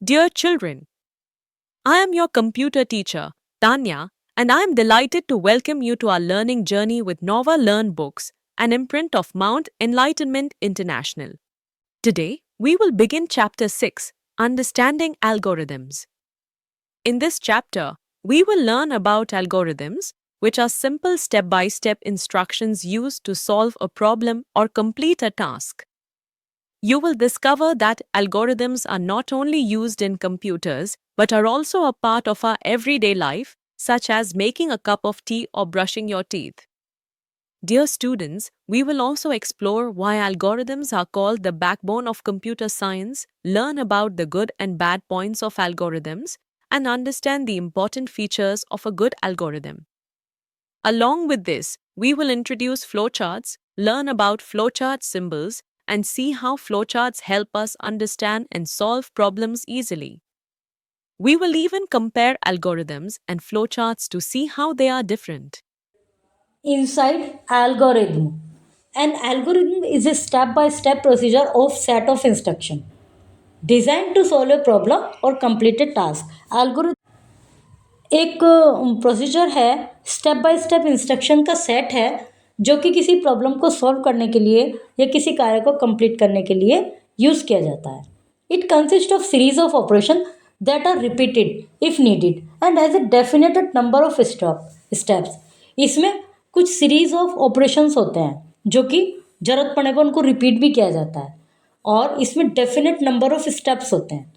Dear children, I am your computer teacher, Tanya, and I am delighted to welcome you to our learning journey with Nova Learn Books, an imprint of Mount Enlightenment International. Today, we will begin Chapter 6, Understanding Algorithms. In this chapter, we will learn about algorithms, which are simple step by step instructions used to solve a problem or complete a task. You will discover that algorithms are not only used in computers but are also a part of our everyday life, such as making a cup of tea or brushing your teeth. Dear students, we will also explore why algorithms are called the backbone of computer science, learn about the good and bad points of algorithms, and understand the important features of a good algorithm. Along with this, we will introduce flowcharts, learn about flowchart symbols, and see how flowcharts help us understand and solve problems easily. We will even compare algorithms and flowcharts to see how they are different. Inside algorithm. An algorithm is a step-by-step procedure of set of instruction designed to solve a problem or complete a task. Algorithm एक procedure है, step by step instruction का set है जो कि किसी problem को solve करने के लिए या किसी कार्य को कंप्लीट करने के लिए यूज किया जाता है. It consist of series of operation that are repeated if needed and has a definite number of steps. इसमें कुछ सीरीज ऑफ ऑपरेशंस होते हैं जो कि जरूरत पड़ने पर उनको रिपीट भी किया जाता है और इसमें डेफिनेट नंबर ऑफ स्टेप्स होते हैं.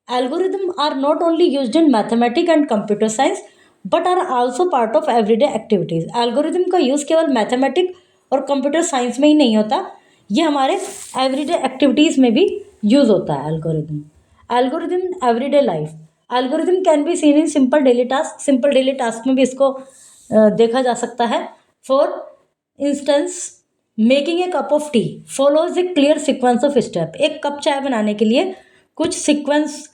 Algorithms are not only used in mathematics and computer science but are also part of everyday activities. Algorithm का यूज़ केवल मैथमेटिक्स और कंप्यूटर साइंस में ही नहीं होता, ये हमारे एवरीडे एक्टिविटीज़ में भी यूज़ होता है. Algorithm everyday life. Algorithm can be seen in simple daily task में भी इसको देखा जा सकता है. For instance, making a cup of T follows A clear sequence of step. एक कप चाय बनाने के लिए कुछ सीक्वेंस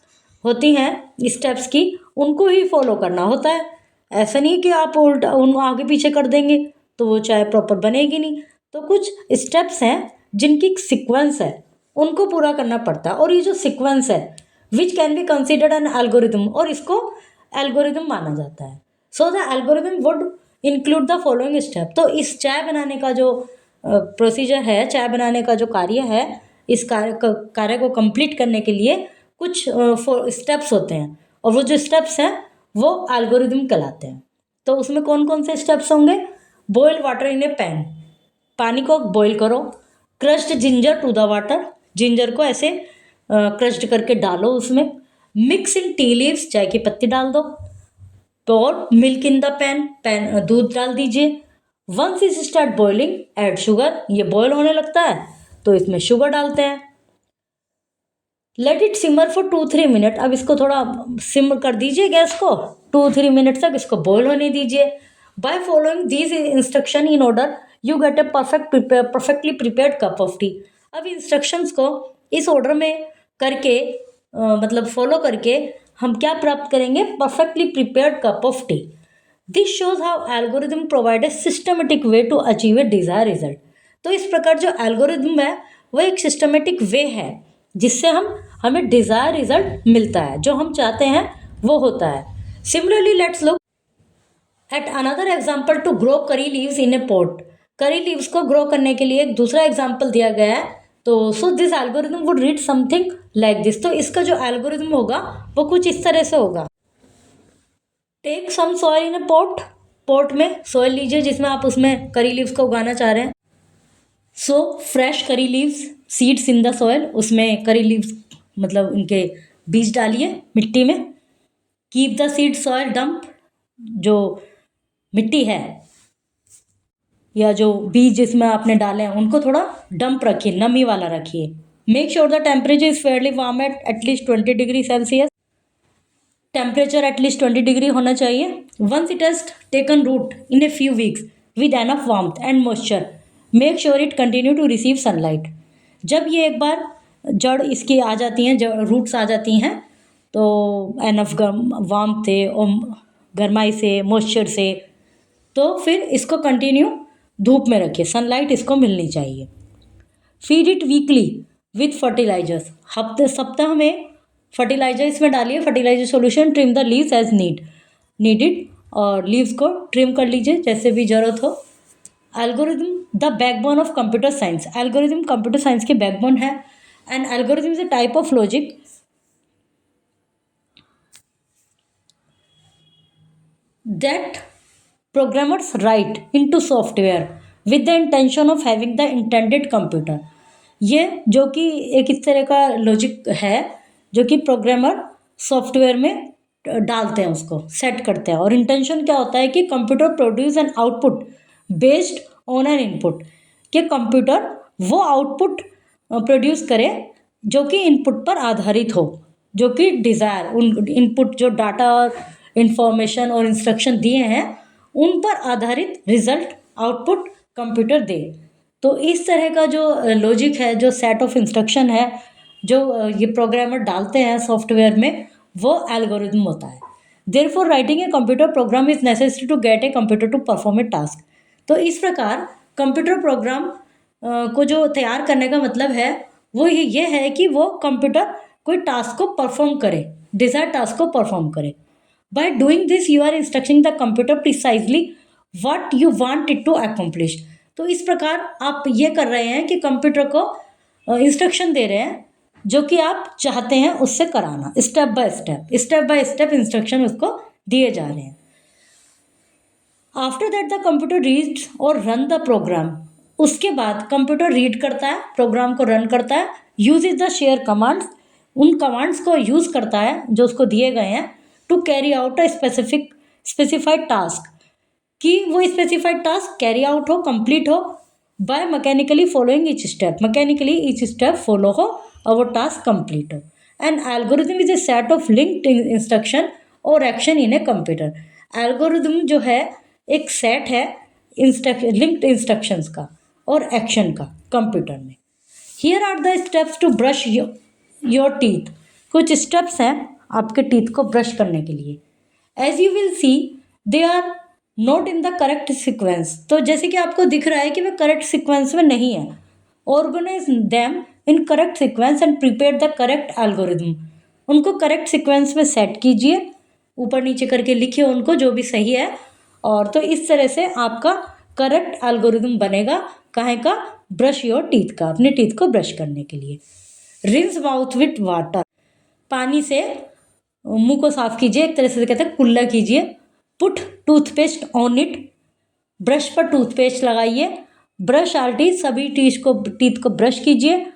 होती हैं स्टेप्स की, उनको ही फॉलो करना होता है. ऐसा नहीं कि आप उल्टा उन आगे पीछे कर देंगे तो वो चाय प्रॉपर बनेगी नहीं. तो कुछ स्टेप्स हैं जिनकी सीक्वेंस है, उनको पूरा करना पड़ता है. और ये जो सीक्वेंस है which can be considered an algorithm, और इसको एल्गोरिदम माना जाता है. So the algorithm would include the following step. तो इस चाय बनाने का जो प्रोसीजर है, चाय बनाने का जो कार्य है, इस कार्य को कंप्लीट करने के लिए कुछ स्टेप्स होते हैं और वो जो स्टेप्स हैं वो एल्गोरिदम कहलाते हैं. तो उसमें कौन कौन से स्टेप्स होंगे? Boil water in a pan, पानी को बॉयल करो. Crushed ginger to the water, ginger को ऐसे क्रश्ड करके डालो उसमें. मिक्स इन टी लीव्स, चाय की पत्ती डाल दो. और मिल्क इन द पैन, दूध डाल दीजिए. Once is start boiling add sugar, ये बॉयल होने लगता है तो इसमें शुगर डालते हैं. Let it simmer for 2-3 minute. अब इसको थोड़ा सिमर कर दीजिए गैस को, 2-3 मिनट तक इसको बॉयल होने दीजिए. By following these instruction in order you get A perfectly prepared cup of T. अब इंस्ट्रक्शंस को इस ऑर्डर में करके मतलब फॉलो करके हम क्या प्राप्त करेंगे? Perfectly prepared cup of tea. This shows how algorithm provide a systematic way to achieve a desire result. तो इस प्रकार जो एल्गोरिदम है वो एक सिस्टमेटिक वे है जिससे हमें डिजायर रिजल्ट मिलता है, जो हम चाहते हैं वो होता है. Similarly let's look at another example to grow curry leaves in a pot. Curry leaves को ग्रो करने के लिए एक दूसरा एग्जाम्पल दिया गया है. तो so this algorithm would read something like this. तो इसका जो एल्गोरिदम होगा वो कुछ इस तरह से होगा. Take some soil in a pot. Pot में सॉइल लीजिए जिसमें आप उसमें करी लीव्स को उगाना चाह रहे हैं. So fresh curry leaves, seeds in the soil, उसमें करी लीव्स मतलब उनके बीज डालिए मिट्टी में. Keep the seed soil dump, जो मिट्टी है या जो बीज जिसमें आपने डाले हैं उनको थोड़ा डंप रखिए, नमी वाला रखिए. Make sure the temperature is fairly warm at least 20 degree Celsius. Temperature at least 20 degree होना चाहिए. Once it has taken root in a few weeks with enough warmth and moisture make sure it continue to receive sunlight. जब ये एक बार जड़ इसकी आ जाती हैं, जड़ रूट्स आ जाती हैं, तो एनफ वार्मथ से और गर्माई से, मॉइस्चर से, तो फिर इसको कंटिन्यू धूप में रखिए, सनलाइट इसको मिलनी चाहिए. Feed it weekly with fertilisers. सप्ताह में फर्टिलाइजर इसमें डालिए, fertiliser solution, trim the leaves as needed, और लीव्स को ट्रिम कर लीजिए जैसे भी ज़रूरत हो। Algorithm the backbone of computer science, algorithm computer science की बैकबोन है। And algorithm is a type of logic that programmers write into software with the intention of having the intended computer। ये जो कि एक इस तरह का लॉजिक है जो कि प्रोग्रामर सॉफ्टवेयर में डालते हैं, उसको सेट करते हैं, और इंटेंशन क्या होता है कि computer produce an output based on an input, कि कंप्यूटर वो आउटपुट प्रोड्यूस करे जो कि इनपुट पर आधारित हो, जो कि डिज़ायर उन इनपुट जो डाटा और इंफॉर्मेशन और इंस्ट्रक्शन दिए हैं उन पर आधारित रिजल्ट आउटपुट कंप्यूटर दे। तो इस तरह का जो लॉजिक है, जो सेट ऑफ इंस्ट्रक्शन है, जो ये प्रोग्रामर डालते हैं सॉफ्टवेयर में, वो एल्गोरिदम होता है। Therefore writing a computer program is necessary to get a computer to perform a task. तो इस प्रकार कंप्यूटर प्रोग्राम को जो तैयार करने का मतलब है वो ये है कि वो कंप्यूटर कोई टास्क को परफॉर्म करे, डिजायर टास्क को परफॉर्म करे। By doing this, you are instructing the computer precisely what you want it to accomplish। तो इस प्रकार आप ये कर रहे हैं कि कंप्यूटर को इंस्ट्रक्शन दे रहे हैं जो कि आप चाहते हैं उससे कराना, स्टेप बाय स्टेप इंस्ट्रक्शन उसको दिए जा रहे हैं। After that the computer read और रन द प्रोग्राम, उसके बाद कंप्यूटर रीड करता है, प्रोग्राम को रन करता है, use is the share commands, उन कमांड्स को यूज करता है जो उसको दिए गए हैं, to carry out a specified task, कि वो स्पेसिफाइड टास्क कैरी आउट हो, कंप्लीट हो, by mechanically following each step, mechanically each step follow हो और वो टास्क कंप्लीट हो। And algorithm is a set of linked instruction और action in a computer. Algorithm जो है एक सेट है लिंक्ड इंस्ट्रक्शंस का और एक्शन का कंप्यूटर में। Here are the steps to brush your teeth, कुछ स्टेप्स हैं आपके टीथ को ब्रश करने के लिए। As you will see they are not in the correct sequence, तो जैसे कि आपको दिख रहा है कि वे करेक्ट सिक्वेंस में नहीं है। Organise them in correct sequence and prepare the correct algorithm, उनको करेक्ट सिक्वेंस में सेट कीजिए, ऊपर नीचे करके लिखिए उनको जो भी सही है, और तो इस तरह से आपका करेक्ट एल्गोरिदम बनेगा। काहे का? ब्रश योर टीथ का, अपने टीथ को ब्रश करने के लिए। रिंस माउथ विथ वाटर, पानी से मुंह को साफ कीजिए, एक तरह से कहते हैं कुल्ला कीजिए। Put toothpaste on it, brush पर टूथपेस्ट लगाइए। ब्रश आल्टी, सभी टीथ को ब्रश कीजिए।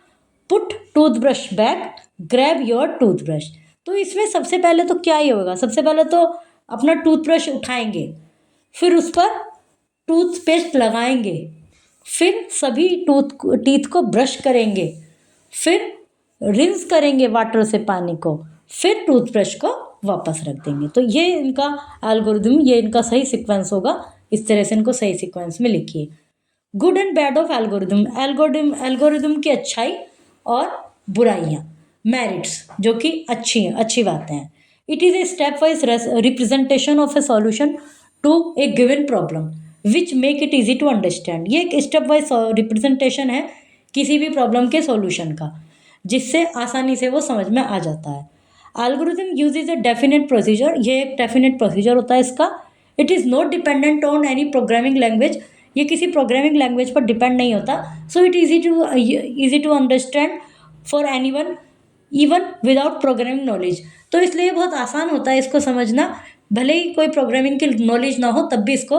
Put toothbrush back, grab your toothbrush. तो इसमें सबसे पहले तो क्या ही होगा, सबसे पहले तो अपना टूथब्रश उठाएंगे, फिर उस पर टूथपेस्ट लगाएंगे, फिर सभी टीथ को ब्रश करेंगे, फिर रिंस करेंगे वाटर से पानी को, फिर टूथब्रश को वापस रख देंगे। तो ये इनका एल्गोरिदम, ये इनका सही सीक्वेंस होगा। इस तरह से इनको सही सीक्वेंस में लिखिए। Good and bad of algorithm की अच्छाई और बुराइयाँ, मेरिट्स जो कि अच्छी बातें हैं। It is a step wise representation of a solution to a given problem which make it easy to understand. ये एक स्टेप वाइज रिप्रेजेंटेशन है किसी भी प्रॉब्लम के सॉल्यूशन का, जिससे आसानी से वो समझ में आ जाता है। Algorithm uses a definite procedure, ये एक डेफिनेट प्रोसीजर होता है इसका। It is not dependent on any programming language, ये किसी प्रोग्रामिंग लैंग्वेज पर डिपेंड नहीं होता। So it easy to understand for anyone even without programming knowledge. तो इसलिए बहुत आसान होता है इसको समझना, भले ही कोई प्रोग्रामिंग की नॉलेज ना हो तब भी इसको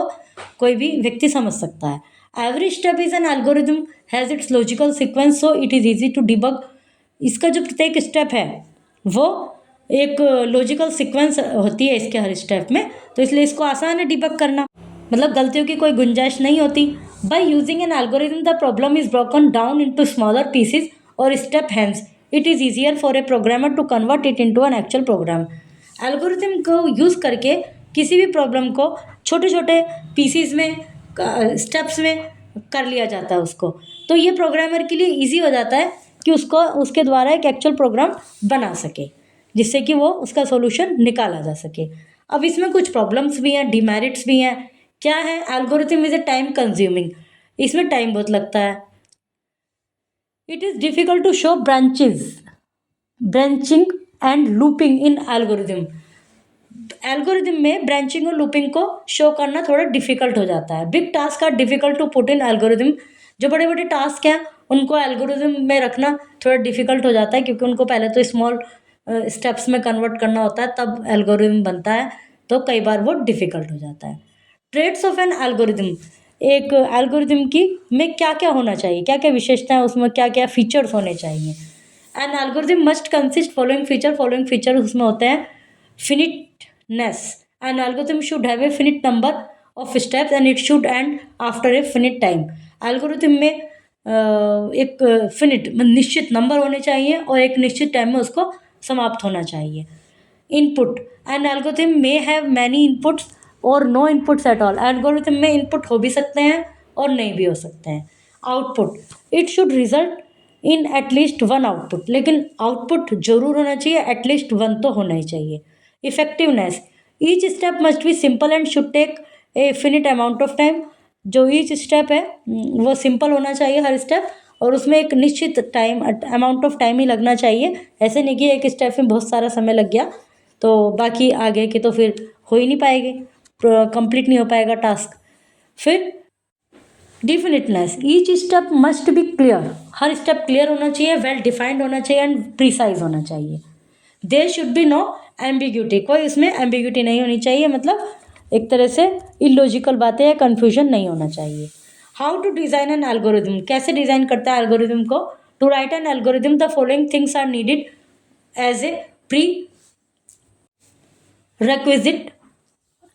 कोई भी व्यक्ति समझ सकता है। Every step is an algorithm has its logical sequence, so it is easy to debug. इसका जो प्रत्येक स्टेप है वो एक लॉजिकल सीक्वेंस होती है इसके हर स्टेप में, तो इसलिए इसको आसान है डिबग करना, मतलब गलतियों की कोई गुंजाइश नहीं होती। By using an algorithm the problem is broken down into smaller pieces और step, hence it is easier for a programmer to convert it into an actual program. Algorithm को यूज़ करके किसी भी प्रॉब्लम को छोटे छोटे पीसीज में, steps में कर लिया जाता है उसको। तो ये प्रोग्रामर के लिए ईजी हो जाता है कि उसको उसके द्वारा एक एक्चुअल प्रोग्राम बना सके, जिससे कि वो उसका सॉल्यूशन निकाला जा सके। अब इसमें कुछ प्रॉब्लम्स भी हैं, डिमेरिट्स भी हैं। क्या है? Algorithm is a time consuming, इसमें टाइम बहुत लगता है। It is difficult to show branching and looping in algorithm. Algorithm में ब्रांचिंग और लूपिंग को शो करना थोड़ा डिफिकल्ट हो जाता है। Big task are difficult to put in algorithm. जो बड़े बड़े टास्क हैं उनको एल्गोरिदम में रखना थोड़ा डिफिकल्ट हो जाता है, क्योंकि उनको पहले तो स्मॉल स्टेप्स में कन्वर्ट करना होता है, तब एल्गोरिदम बनता है, तो कई बार वो डिफिकल्ट हो जाता है। ट्रेड्स ऑफ एन एल्गोरिदम, एक एल्गोरिदम की में क्या क्या होना चाहिए, क्या क्या विशेषताएं, उसमें क्या क्या फीचर्स होने चाहिए। An algorithm must consist following feature उसमें होते हैं। Finiteness, an algorithm should have a finite number of steps and it should end after a finite time. Algorithm में एक फिनिट निश्चित नंबर होने चाहिए और एक निश्चित टाइम में उसको समाप्त होना चाहिए। Input, an algorithm may have many inputs और no inputs at all. Algorithm में इनपुट हो भी सकते हैं और नहीं भी हो सकते हैं। Output, it should result in at least one output, लेकिन आउटपुट जरूर होना चाहिए, एटलीस्ट वन तो होना ही चाहिए। Effectiveness, each step must be simple and should take a finite amount of time. जो ईच स्टेप है वो सिंपल होना चाहिए हर स्टेप, और उसमें एक निश्चित टाइम अमाउंट ऑफ टाइम ही लगना चाहिए। ऐसे नहीं कि एक स्टेप में बहुत सारा समय लग गया तो बाकी आगे के तो फिर हो ही नहीं पाएंगे, कंप्लीट नहीं हो पाएगा टास्क। फिर definiteness, each step must be clear, हर स्टेप क्लियर होना चाहिए, वेल डिफाइंड होना चाहिए एंड प्रिसाइज होना चाहिए। There should be no ambiguity, कोई इसमें एम्बिग्यूटी नहीं होनी चाहिए, मतलब एक तरह से इलॉजिकल बातें या कन्फ्यूजन नहीं होना चाहिए। How to design an algorithm, कैसे डिज़ाइन करता है एल्गोरिदम को। To write an algorithm the following things are needed as a prerequisite.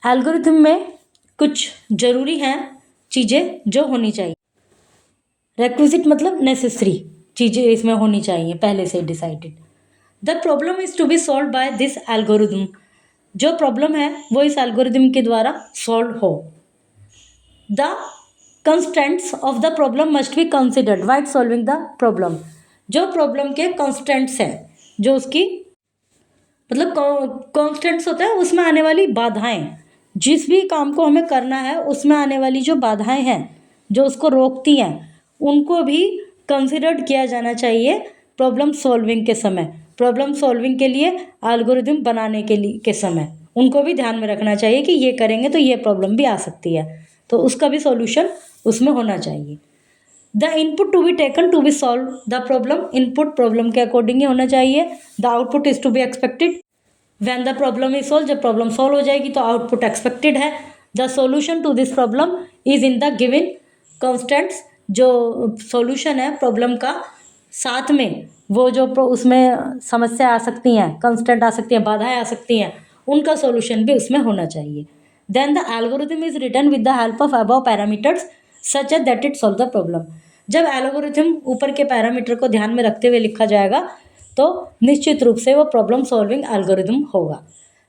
Algorithm में कुछ जरूरी हैं चीज़ें जो होनी चाहिए। रिक्विजिट मतलब नेसेसरी चीज़ें इसमें होनी चाहिए, पहले से decided. The problem is to be solve by this algorithm, जो प्रॉब्लम है वो इस एल्गोरिदम के द्वारा सॉल्व हो। The constants of the problem must be considered while solving the problem, जो प्रॉब्लम के कंस्टेंट्स हैं, जो उसकी मतलब कॉन्स्टेंट्स होता है उसमें आने वाली बाधाएं, जिस भी काम को हमें करना है उसमें आने वाली जो बाधाएं हैं जो उसको रोकती हैं, उनको भी कंसिडर्ड किया जाना चाहिए प्रॉब्लम सॉल्विंग के समय। प्रॉब्लम सॉल्विंग के लिए एल्गोरिदम बनाने के समय उनको भी ध्यान में रखना चाहिए कि ये करेंगे तो ये प्रॉब्लम भी आ सकती है, तो उसका भी सॉल्यूशन उसमें होना चाहिए। The input to be taken to be solve the problem, input problem के अकॉर्डिंग ही होना चाहिए। The output is to be expected when the problem is solve, जब प्रॉब्लम सॉल्व हो जाएगी तो आउटपुट एक्सपेक्टेड है। The solution to this problem is in the given constants, जो सॉल्यूशन है प्रॉब्लम का साथ में वो जो उसमें समस्या आ सकती हैं, कंस्टेंट आ सकती हैं, बाधाएं आ सकती हैं, उनका सॉल्यूशन भी उसमें होना चाहिए। Then the algorithm is written with the help of above parameters such as that it solve the problem. जब एल्गोरिथम ऊपर के पैरामीटर को ध्यान में रखते हुए लिखा जाएगा तो निश्चित रूप से वो प्रॉब्लम सॉल्विंग एल्गोरिथम होगा।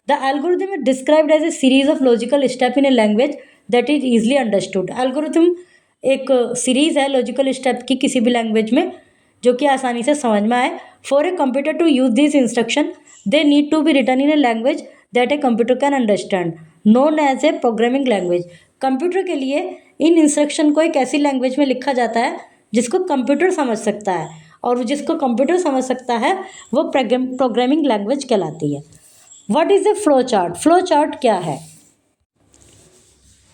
The algorithm is described as a series of logical step in a language that is easily understood. Algorithm एक सीरीज है लॉजिकल स्टेप की किसी भी लैंग्वेज में जो कि आसानी से समझ में आए। For a computer to use this instruction they need to be written in a language that a computer can understand known as a programming language. Computer के लिए इन इंस्ट्रक्शन को एक ऐसी लैंग्वेज में लिखा जाता है जिसको कंप्यूटर समझ सकता है, और जिसको कंप्यूटर समझ सकता है वो प्रोग्रामिंग लैंग्वेज कहलाती है। What is a flow chart, flow chart क्या है।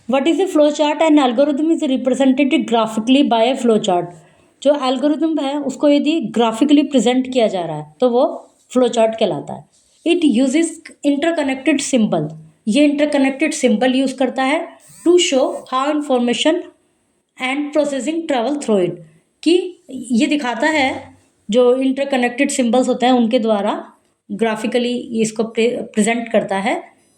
What is a flow chart, an algorithm is represented graphically by a flow chart. जो एल्गोरिथम है उसको यदि ग्राफिकली प्रेजेंट किया जा रहा है तो वो फ्लो चार्ट कहलाता है। इट यूजेस इंटरकनेक्टेड सिंबल, ये इंटरकनेक्टेड सिंबल यूज़ करता है to show how information and processing travel through it, कि ये दिखाता है जो इंटरकनेक्टेड सिंबल्स होते हैं उनके द्वारा ग्राफिकली इसको प्रेजेंट करता है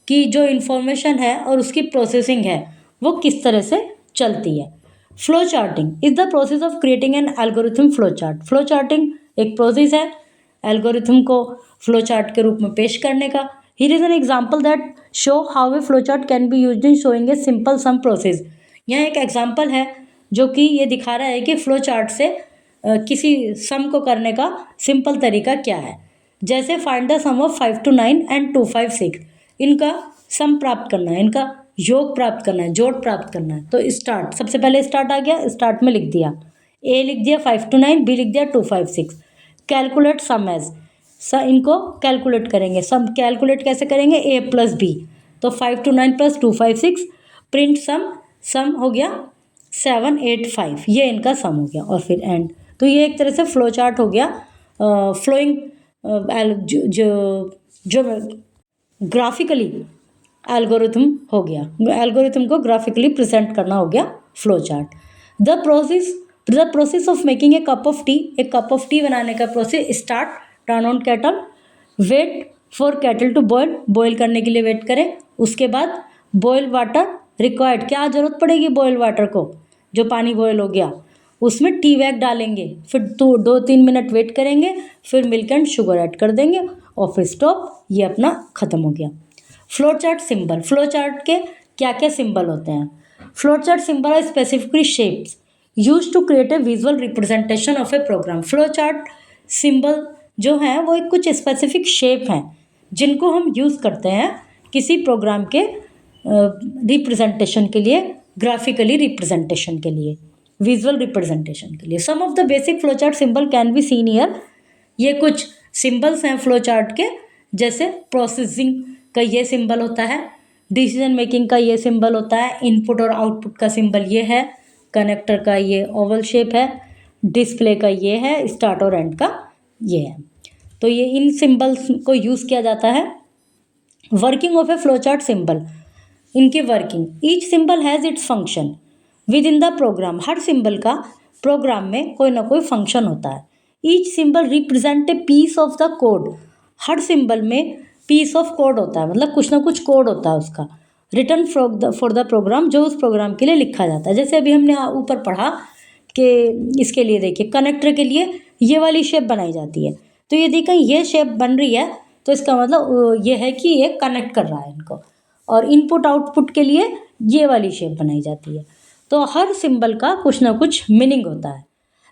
कि जो इंफॉर्मेशन है और उसकी प्रोसेसिंग है वो किस तरह से चलती है। Flow charting is the process of creating an algorithm flow chart. Flow charting एक प्रोसेस है एल्गोरिथम को फ्लो चार्ट के रूप में पेश करने का। Here is an example that show how a flow chart can be used in showing a simple sum process. यहाँ एक एग्जाम्पल है जो कि ये दिखा रहा है कि फ्लो चार्ट से किसी सम को करने का सिंपल तरीका क्या है। जैसे find the sum of 5 to 9 and 2 5 6, इनका सम प्राप्त करना है, इनका योग प्राप्त करना है, जोड़ प्राप्त करना है। तो स्टार्ट, सबसे पहले स्टार्ट आ गया, स्टार्ट में लिख दिया ए लिख दिया 5 to 9, बी लिख दिया 2 5 6। कैलकुलेट सम एज, इनको कैलकुलेट करेंगे। सम कैलकुलेट कैसे करेंगे, a प्लस बी, तो 5 to 9 प्लस 2 5 6, प्रिंट सम हो गया 7 8 5, ये इनका सम हो गया और फिर एंड। तो ये एक तरह से फ्लो चार्ट हो गया, फ्लोइंग जो ग्राफिकली एल्गोरिथम हो गया, एल्गोरिथम को ग्राफिकली प्रेजेंट करना हो गया flow chart. The process of making a cup of tea, एक कप ऑफ टी बनाने का process, start, turn on kettle, wait for kettle to boil, boil करने के लिए वेट करें, उसके बाद बॉयल वाटर रिक्वायर्ड, क्या ज़रूरत पड़ेगी बॉयल वाटर को, जो पानी बॉयल हो गया उसमें टी बैग डालेंगे, फिर 2-3 मिनट वेट करेंगे, फिर मिल्क एंड शुगर ऐड कर देंगे और फिर स्टॉप, ये अपना ख़त्म हो गया। Flow chart symbol, flow chart के क्या क्या सिंबल होते हैं। Flow chart symbol are specifically shapes use to create a visual representation of a program. Flow chart symbol जो हैं वो एक कुछ स्पेसिफिक शेप हैं जिनको हम यूज़ करते हैं किसी प्रोग्राम के रिप्रेजेंटेशन के लिए, ग्राफिकली रिप्रेजेंटेशन के लिए, विजुअल रिप्रेजेंटेशन के लिए। Some of the basic flow chart symbol can be seen here. ये कुछ सिंबल्स हैं फ्लो चार्ट के, जैसे प्रोसेसिंग का ये सिंबल होता है, डिसीजन मेकिंग का ये सिंबल होता है, इनपुट और आउटपुट का सिंबल ये है, कनेक्टर का ये ओवल शेप है, डिस्प्ले का ये है, स्टार्ट और एंड का ये है। तो ये इन सिंबल्स को यूज़ किया जाता है। Working of a flow chart symbol, इनकी working, each symbol has its function within the program. हर सिंबल का प्रोग्राम में कोई ना कोई फंक्शन होता है। Each symbol represent a piece of the code, हर सिंबल में पीस ऑफ कोड होता है, मतलब कुछ ना कुछ कोड होता है उसका, रिटर्न फॉर द प्रोग्राम, जो उस प्रोग्राम के लिए लिखा जाता है। जैसे अभी हमने ऊपर पढ़ा कि इसके लिए देखिए कनेक्टर के लिए ये वाली शेप बनाई जाती है, तो ये देखिए ये शेप बन रही है तो इसका मतलब ये है कि ये कनेक्ट कर रहा है इनको, और इनपुट आउटपुट के लिए ये वाली शेप बनाई जाती है। तो हर सिंबल का कुछ ना कुछ मीनिंग होता है।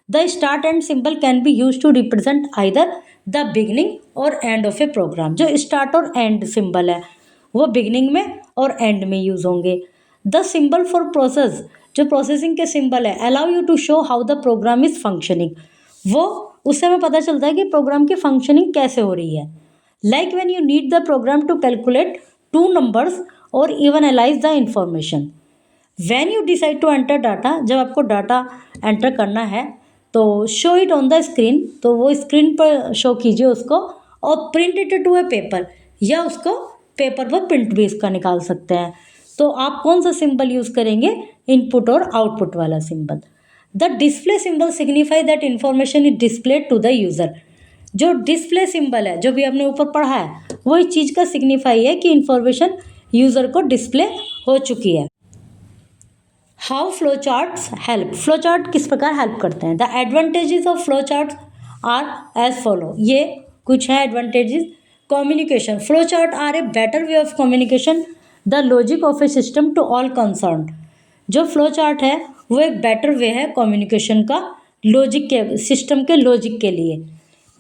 The start end symbol can be use to represent either the beginning और एंड ऑफ ए प्रोग्राम। जो स्टार्ट और एंड सिंबल है वो बिगनिंग में और एंड में यूज होंगे। द सिंबल फॉर प्रोसेस, जो प्रोसेसिंग के सिंबल है, allow you to show how the program is functioning, वो उससे हमें पता चलता है कि प्रोग्राम की फंक्शनिंग कैसे हो रही है। Like when you need the program to calculate 2 numbers और even analyze the information. When you decide to enter data, जब आपको डाटा एंटर करना है तो show it on the screen, तो वो स्क्रीन पर शो कीजिए उसको, और print it to a paper, या उसको पेपर पर प्रिंट भी इसका निकाल सकते हैं। तो आप कौन सा सिंबल यूज़ करेंगे, इनपुट और आउटपुट वाला symbol. The display symbol signify that information is displayed to the user. जो डिस्प्ले सिंबल है, जो भी हमने ऊपर पढ़ा है, वो इस चीज़ का सिग्निफाई है कि इंफॉर्मेशन यूज़र को डिस्प्ले हो चुकी है। How flow charts help, flow chart किस प्रकार हेल्प करते हैं। The advantages of flow chart are as follow, ये कुछ है advantages. Communication, flow chart are a better way of communication the logic of a system to all concern. जो flow chart है वो एक बेटर वे है कम्युनिकेशन का, logic के, सिस्टम के लॉजिक के लिए,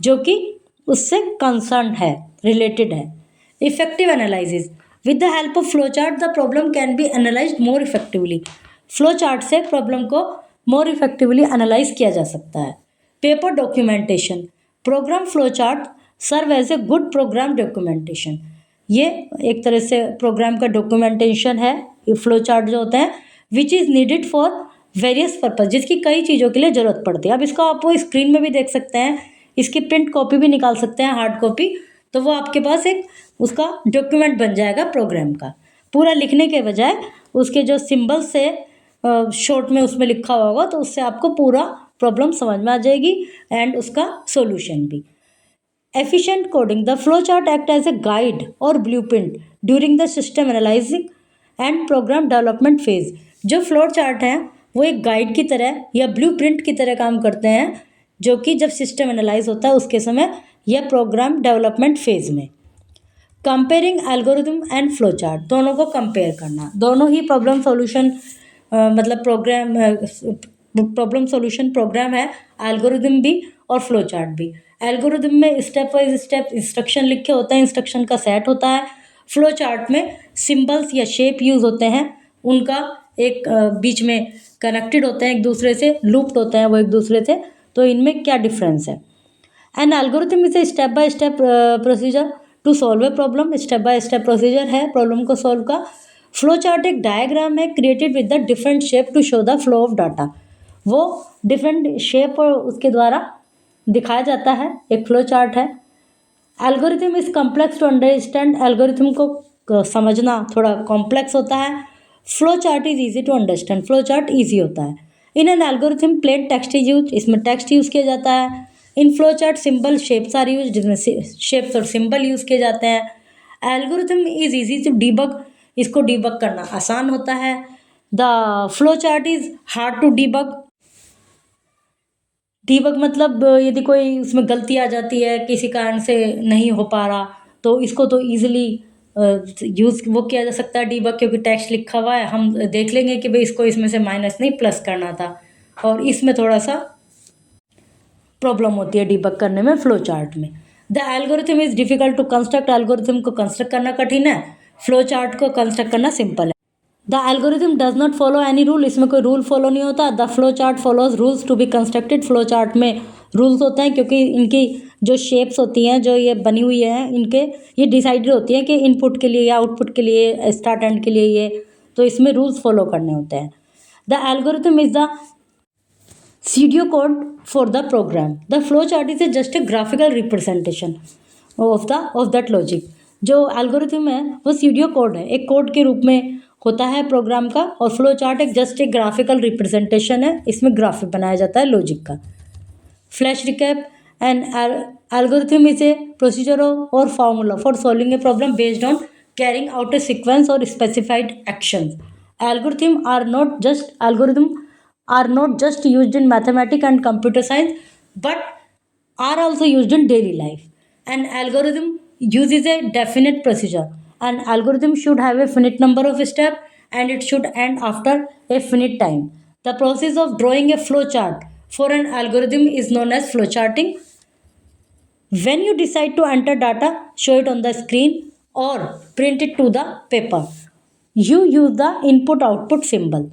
जो कि उससे कंसर्न है, रिलेटेड है। Effective analysis, with the help of flow chart the problem can be analysed more effectively. Flow chart से प्रॉब्लम को मोर इफेक्टिवली एनालाइज किया जा सकता है। Paper documentation, program flow chart serve as a good program documentation. ये एक तरह से प्रोग्राम का डॉक्यूमेंटेशन है, ये फ्लो चार्ट जो होते हैं, which is needed for various purpose, जिसकी कई चीज़ों के लिए ज़रूरत पड़ती है। अब इसको आप वो स्क्रीन में भी देख सकते हैं, इसकी प्रिंट कॉपी भी निकाल सकते हैं, हार्ड कॉपी, तो वो आपके पास एक उसका डॉक्यूमेंट बन जाएगा प्रोग्राम का। पूरा लिखने के बजाय उसके जो सिंबल से शॉर्ट में उसमें लिखा होगा, तो उससे आपको पूरा प्रॉब्लम समझ में आ जाएगी एंड उसका सॉल्यूशन भी। Efficient coding, the flow chart act as a guide और blueprint during the system analyzing and program development phase. जो फ्लो चार्ट हैं वो एक गाइड की तरह या ब्लूप्रिंट की तरह काम करते हैं, जो कि जब सिस्टम एनालाइज होता है उसके समय या प्रोग्राम डेवलपमेंट फेज में। Comparing algorithm and flow chart, दोनों को कंपेयर करना, दोनों ही प्रॉब्लम सॉल्यूशन मतलब प्रॉब्लम सॉल्यूशन प्रोग्राम है, एल्गोरिथम भी और फ्लो चार्ट भी। एल्गोरिथम में स्टेप वाइज स्टेप इंस्ट्रक्शन लिखे होते हैं, इंस्ट्रक्शन का सेट होता है। फ्लो चार्ट में सिंबल्स या शेप यूज़ होते हैं, उनका एक बीच में कनेक्टेड होते हैं एक दूसरे से, लूप्ड होते हैं वो एक दूसरे से। तो इनमें क्या डिफरेंस है। An algorithm is a step by step procedure to solve a problem. Step by step procedure है प्रॉब्लम को सॉल्व का. फ्लो चार्ट एक डायग्राम है created with the different shape to show the flow of data. वो different shape और उसके द्वारा दिखाया जाता है, एक फ्लो चार्ट है. Algorithm is complex to understand. Algorithm को समझना थोड़ा कॉम्प्लेक्स होता है. Flow chart is easy to understand. Flow chart easy होता है. In an algorithm plain text is use. इसमें टेक्स्ट यूज़ किया जाता है. In flow chart symbol shapes are use, जिसमें शेप्स और सिंबल यूज़ किए जाते हैं. Algorithm is easy to debug. इसको डीबग करना आसान होता है. The flow chart is hard to debug. Debug मतलब यदि कोई उसमें गलती आ जाती है, किसी कारण से नहीं हो पा रहा, तो इसको तो ईजिली यूज़ वो किया जा सकता है डीबग, क्योंकि टेक्स्ट लिखा हुआ है, हम देख लेंगे कि भाई इसको इसमें से माइनस नहीं प्लस करना था. और इसमें थोड़ा सा प्रॉब्लम होती है डीबग करने में फ्लो चार्ट में. The algorithm is difficult to construct. Algorithm को कंस्ट्रक्ट करना कठिन है, फ्लो चार्ट को कंस्ट्रक्ट करना सिंपल है. The algorithm does not follow any rule. इसमें कोई रूल फॉलो नहीं होता. The flow chart follows rules to be constructed. Flow chart में रूल्स होते हैं क्योंकि इनकी जो शेप्स होती हैं, जो ये बनी हुई हैं, इनके ये डिसाइडेड होती हैं कि इनपुट के लिए या आउटपुट के लिए, स्टार्ट एंड के लिए ये, तो इसमें रूल्स फॉलो करने होते हैं. The algorithm is the pseudo code for the program. The flow chart is just a graphical representation of that logic. जो एल्गोरिथम है वो सीडियो कोड है, एक कोड के रूप में होता है प्रोग्राम का. और फ्लो चार्ट एक जस्ट एक ग्राफिकल रिप्रेजेंटेशन है, इसमें ग्राफिक बनाया जाता है लॉजिक का. Flash recap. And algorithm is a procedure or formula for solving a problem based on carrying out a sequence of specified actions. Algorithm are not just used in mathematics and computer science, but are also used in daily life. An algorithm uses a definite procedure. An algorithm should have a finite number of steps and it should end after a finite time. The process of drawing a flow chart for an algorithm is known as flow charting. When you decide to enter data, show it on the screen or print it to the paper, you use the input output symbol.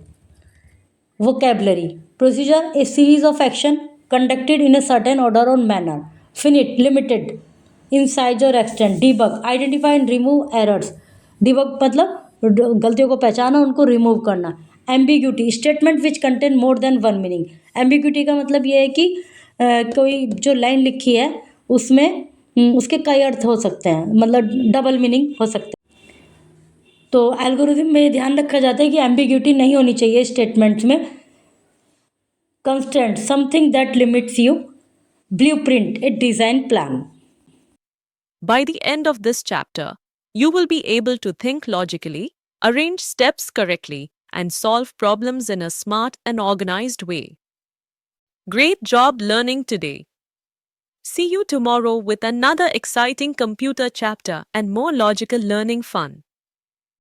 Vocabulary. Procedure, a series of action conducted in a certain order or manner. Finite, limited in size or extent. Debug, identify and remove errors. Debug मतलब गलतियों को पहचाना, उनको remove करना. Ambiguity, statement which contain more than one meaning. Ambiguity का मतलब ये है कि कोई जो लाइन लिखी है उसमें उसके कई अर्थ हो सकते हैं, मतलब डबल मीनिंग हो सकते हैं. तो एल्गोरिथम में ध्यान रखा जाता है कि एम्बिग्यूटी नहीं होनी चाहिए स्टेटमेंट्स में. Constraint, something that limits you. Blueprint, A design plan. By the end of this chapter, you will be able to think logically, arrange steps correctly, and solve problems in a smart and organized way. Great job learning today. See you tomorrow with another exciting computer chapter and more logical learning fun.